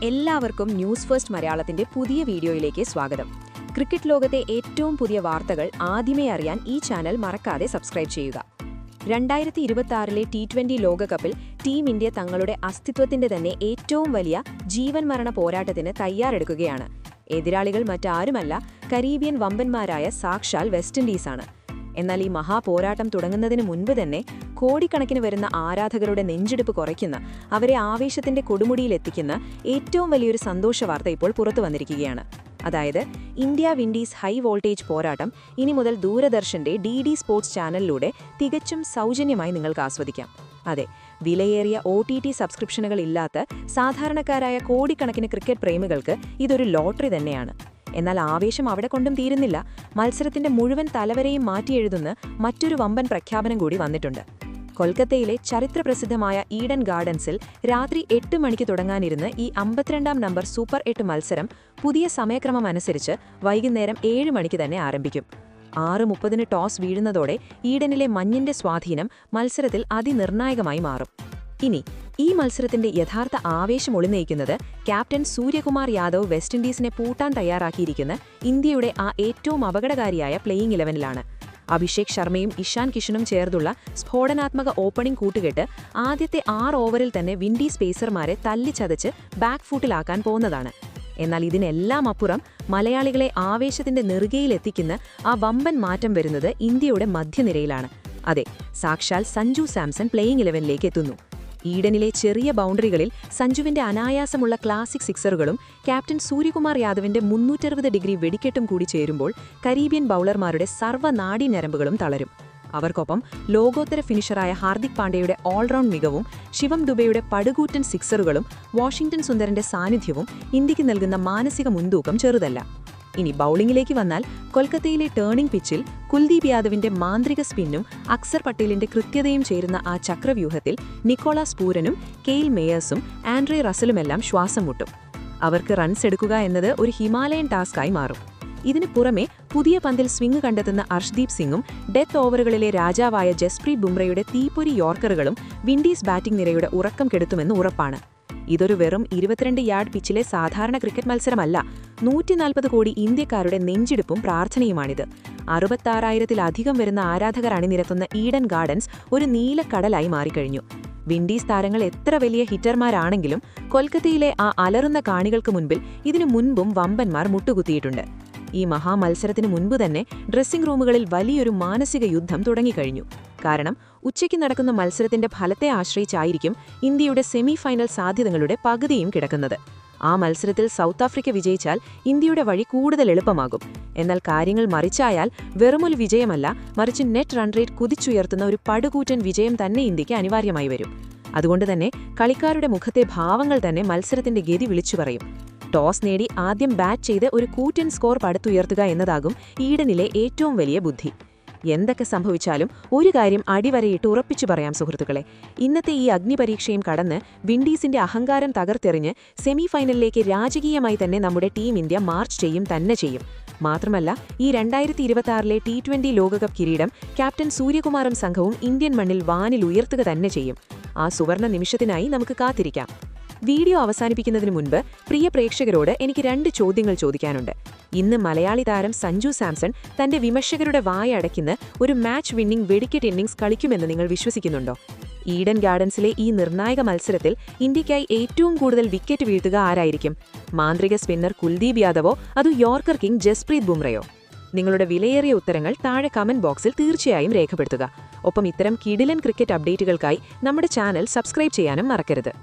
എല്ലാവർക്കും news first മലയാളത്തിന്റെ പുതിയ വീഡിയോയിലേക്ക് സ്വാഗതം. ക്രിക്കറ്റ് ലോകത്തെ ഏറ്റവും പുതിയ വാർത്തകൾ ആദ്യമേ അറിയാൻ ഈ ചാനൽ മറക്കാതെ സബ്സ്ക്രൈബ് ചെയ്യുക. 2026 T20 ലോകകപ്പിൽ ടീം ഇന്ത്യ തങ്ങളുടെ അസ്തിത്വത്തിന്റെ തന്നെ ഏറ്റവും വലിയ ജീവൻ മരണ പോരാട്ടത്തിന് തയ്യാറെടുക്കുകയാണ്. എതിരാളികൾ മറ്റാരുമല്ല, കരീബിയൻ വമ്പന്മാരായ സാക്ഷാൽ വെസ്റ്റ് ഇൻഡീസാണ്. എന്നാൽ ഈ മഹാപോരാട്ടം തുടങ്ങുന്നതിന് മുൻപ് തന്നെ കോടിക്കണക്കിന് വരുന്ന ആരാധകരുടെ നെഞ്ചിടിപ്പ് കുറയ്ക്കുന്ന, അവരെ ആവേശത്തിന്റെ കൊടുമുടിയിലെത്തിക്കുന്ന ഏറ്റവും വലിയൊരു സന്തോഷ വാർത്ത ഇപ്പോൾ പുറത്തു വന്നിരിക്കുകയാണ്. അതായത് ഇന്ത്യ വിൻഡീസ് ഹൈ വോൾട്ടേജ് പോരാട്ടം ഇനി മുതൽ ദൂരദർശന്റെ DD സ്പോർട്സ് ചാനലിലൂടെ തികച്ചും സൗജന്യമായി നിങ്ങൾക്ക് ആസ്വദിക്കാം. അതെ, വിലയേറിയ OTT സബ്സ്ക്രിപ്ഷനുകൾ ഇല്ലാത്ത സാധാരണക്കാരായ കോടിക്കണക്കിന് ക്രിക്കറ്റ് പ്രേമികൾക്ക് ഇതൊരു ലോട്ടറി തന്നെയാണ്. എന്നാൽ ആവേശം അവിടെ കൊണ്ടും തീരുന്നില്ല. മത്സരത്തിന്റെ മുഴുവൻ തലവരെയും മാറ്റിയെഴുതുന്ന മറ്റൊരു വമ്പൻ പ്രഖ്യാപനം കൂടി വന്നിട്ടുണ്ട്. കൊൽക്കത്തയിലെ ചരിത്രപ്രസിദ്ധമായ ഈഡൻ ഗാർഡൻസിൽ രാത്രി 8 മണിക്ക് തുടങ്ങാനിരുന്ന ഈ 52ാം നമ്പർ സൂപ്പർ 8 മത്സരം പുതിയ സമയക്രമം അനുസരിച്ച് വൈകുന്നേരം 7 മണിക്ക് തന്നെ ആരംഭിക്കും. 6:30 ടോസ് വീഴുന്നതോടെ ഈഡനിലെ മഞ്ഞിന്റെ സ്വാധീനം മത്സരത്തിൽ അതിനിർണായകമായി മാറും. ഇനി ഈ മത്സരത്തിന്റെ യഥാർത്ഥ ആവേശം ഒളിനയിക്കുന്നത് ക്യാപ്റ്റൻ സൂര്യകുമാർ യാദവ് വെസ്റ്റ് ഇൻഡീസിനെ പൂട്ടാൻ തയ്യാറാക്കിയിരിക്കുന്ന ഇന്ത്യയുടെ ആ ഏറ്റവും അപകടകാരിയായ പ്ലേയിങ് 11-ലാണ്. അഭിഷേക് ശർമ്മയും ഇഷാൻ കിഷനും ചേർന്നുള്ള സ്ഫോടനാത്മക ഓപ്പണിംഗ് കൂട്ടുകെട്ട് ആദ്യത്തെ 6 ഓവറിൽ തന്നെ വിൻഡീസ് പേസർമാരെ തല്ലിച്ചതച്ച് ബാക്ക് ഫൂട്ടിലാക്കാൻ പോകുന്നതാണ്. എന്നാൽ ഇതിനെല്ലാം അപ്പുറം മലയാളികളെ ആവേശത്തിന്റെ നെറുകയിലെത്തിക്കുന്ന ആ വമ്പൻ മാറ്റം വരുന്നത് ഇന്ത്യയുടെ മധ്യനിരയിലാണ്. അതെ, സാക്ഷാൽ സഞ്ജു സാംസൺ പ്ലേയിങ് 11-ലേക്ക് എത്തുന്നു. ഈഡനിലെ ചെറിയ ബൗണ്ടറികളിൽ സഞ്ജുവിന്റെ അനായാസമുള്ള ക്ലാസിക് സിക്സറുകളും ക്യാപ്റ്റൻ സൂര്യകുമാർ യാദവിന്റെ 360 ഡിഗ്രി വെടിക്കെട്ടും കൂടി ചേരുമ്പോൾ കരീബിയൻ ബൌളർമാരുടെ സർവ്വനാഡീ ഞരമ്പുകളും തളരും. അവർക്കൊപ്പം ലോകോത്തര ഫിനിഷറായ ഹാർദിക് പാണ്ഡ്യയുടെ ഓൾറൗണ്ട് മികവും ശിവം ദുബെയുടെ പടുകൂറ്റൻ സിക്സറുകളും വാഷിംഗ്ടൺ സുന്ദരന്റെ സാന്നിധ്യവും ഇന്ത്യക്ക് നൽകുന്ന മാനസിക മുൻതൂക്കം ചെറുതല്ല. ഇനി ബൌളിംഗിലേക്ക് വന്നാൽ കൊൽക്കത്തയിലെ ടേണിംഗ് പിച്ചിൽ കുൽദീപ് യാദവിന്റെ മാന്ത്രിക സ്പിന്നും അക്സർ പട്ടേലിന്റെ കൃത്യതയും ചേരുന്ന ആ ചക്രവ്യൂഹത്തിൽ നിക്കോളാസ് പൂരനും കെയിൽ മേയേഴ്സും ആൻഡ്രെ റസലുമെല്ലാം ശ്വാസം മുട്ടും. അവർക്ക് റൺസ് എടുക്കുക എന്നത് ഒരു ഹിമാലയൻ ടാസ്കായി മാറും. ഇതിനു പുറമെ പുതിയ പന്തിൽ സ്വിംഗ് കണ്ടെത്തുന്ന അർഷ്ദീപ് സിംഗും ഡെത്ത് ഓവറുകളിലെ രാജാവായ ജസ്പ്രീത് ബുംറയുടെ തീപ്പൊരി യോർക്കറുകളും വിൻഡീസ് ബാറ്റിംഗ് നിരയുടെ ഉറക്കം കെടുത്തുമെന്ന് ഉറപ്പാണ്. ഇതൊരു വെറും 22 യാർഡ് പിച്ചിലെ സാധാരണ ക്രിക്കറ്റ് മത്സരമല്ല. 140 കോടി ഇന്ത്യക്കാരുടെ നെഞ്ചിടിപ്പും പ്രാർത്ഥനയുമാണിത്. 66,000-ത്തിലധികം വരുന്ന ആരാധകർ അണിനിരത്തുന്ന ഈഡൻ ഗാർഡൻസ് ഒരു നീലക്കടലായി മാറിക്കഴിഞ്ഞു. വിൻഡീസ് താരങ്ങൾ എത്ര വലിയ ഹിറ്റർമാരാണെങ്കിലും കൊൽക്കത്തയിലെ ആ അലറുന്ന കാണികൾക്ക് മുൻപിൽ ഇതിനു മുൻപും വമ്പന്മാർ മുട്ടുകുത്തിയിട്ടുണ്ട്. ഈ മഹാമത്സരത്തിനു മുൻപ് തന്നെ ഡ്രസ്സിംഗ് റൂമുകളിൽ വലിയൊരു മാനസിക യുദ്ധം തുടങ്ങിക്കഴിഞ്ഞു. കാരണം ഉച്ചയ്ക്ക് നടക്കുന്ന മത്സരത്തിന്റെ ഫലത്തെ ആശ്രയിച്ചായിരിക്കും ഇന്ത്യയുടെ സെമി ഫൈനൽ സാധ്യതകളുടെ പകുതിയും കിടക്കുന്നത്. ആ മത്സരത്തിൽ സൗത്ത് ആഫ്രിക്ക വിജയിച്ചാൽ ഇന്ത്യയുടെ വഴി കൂടുതൽ എളുപ്പമാകും. എന്നാൽ കാര്യങ്ങൾ മറിച്ചായാൽ വെറുമൊരു വിജയമല്ല, മറിച്ച് നെറ്റ് റൺ റേറ്റ് കുതിച്ചുയർത്തുന്ന ഒരു പടുകൂറ്റൻ വിജയം തന്നെ ഇന്ത്യക്ക് അനിവാര്യമായി വരും. അതുകൊണ്ട് തന്നെ കളിക്കാരുടെ മുഖത്തെ ഭാവങ്ങൾ തന്നെ മത്സരത്തിന്റെ ഗതി വിളിച്ചു പറയും. ടോസ് നേടി ആദ്യം ബാറ്റ് ചെയ്ത് ഒരു കൂറ്റൻ സ്കോർ പടുത്തുയർത്തുക എന്നതാകും ഈഡനിലെ ഏറ്റവും വലിയ ബുദ്ധി. എന്തൊക്കെ സംഭവിച്ചാലും ഒരു കാര്യം അടിവരയിട്ട് ഉറപ്പിച്ചു പറയാം സുഹൃത്തുക്കളെ, ഇന്നത്തെ ഈ അഗ്നിപരീക്ഷയും കടന്ന് വിൻഡീസിന്റെ അഹങ്കാരം തകർത്തെറിഞ്ഞ് സെമി ഫൈനലിലേക്ക് രാജകീയമായി തന്നെ നമ്മുടെ ടീം ഇന്ത്യ മാർച്ച് ചെയ്യും തന്നെ ചെയ്യും. മാത്രമല്ല, ഈ 2026 T20 ലോകകപ്പ് കിരീടം ക്യാപ്റ്റൻ സൂര്യകുമാറും സംഘവും ഇന്ത്യൻ മണ്ണിൽ വാനിൽ ഉയർത്തുക തന്നെ ചെയ്യും. ആ സുവർണ നിമിഷത്തിനായി നമുക്ക് കാത്തിരിക്കാം. വീഡിയോ അവസാനിപ്പിക്കുന്നതിന് മുൻപ് പ്രിയ പ്രേക്ഷകരോട് എനിക്ക് 2 ചോദ്യങ്ങൾ ചോദിക്കാനുണ്ട്. ഇന്ന് മലയാളി താരം സഞ്ജു സാംസൺ തന്റെ വിമർശകരുടെ വായടയ്ക്കുന്ന ഒരു മാച്ച് വിന്നിംഗ് വെടിക്കെട്ട് ഇന്നിംഗ്സ് കളിക്കുമെന്ന് നിങ്ങൾ വിശ്വസിക്കുന്നുണ്ടോ? ഈഡൻ ഗാർഡൻസിലെ ഈ നിർണായക മത്സരത്തിൽ ഇന്ത്യയ്ക്കായി ഏറ്റവും കൂടുതൽ വിക്കറ്റ് വീഴ്ത്തുക ആരായിരിക്കും? മാന്ത്രിക സ്പിന്നർ കുൽദീപ് യാദവോ അതോ യോർക്കർ കിങ് ജസ്പ്രീത് ബുംറയോ? നിങ്ങളുടെ വിലയേറിയ ഉത്തരങ്ങൾ താഴെ കമന്റ് ബോക്സിൽ തീർച്ചയായും രേഖപ്പെടുത്തുക. ഒപ്പം ഇത്തരം കിടിലൻ ക്രിക്കറ്റ് അപ്ഡേറ്റുകൾക്കായി നമ്മുടെ ചാനൽ സബ്സ്ക്രൈബ് ചെയ്യാനും മറക്കരുത്.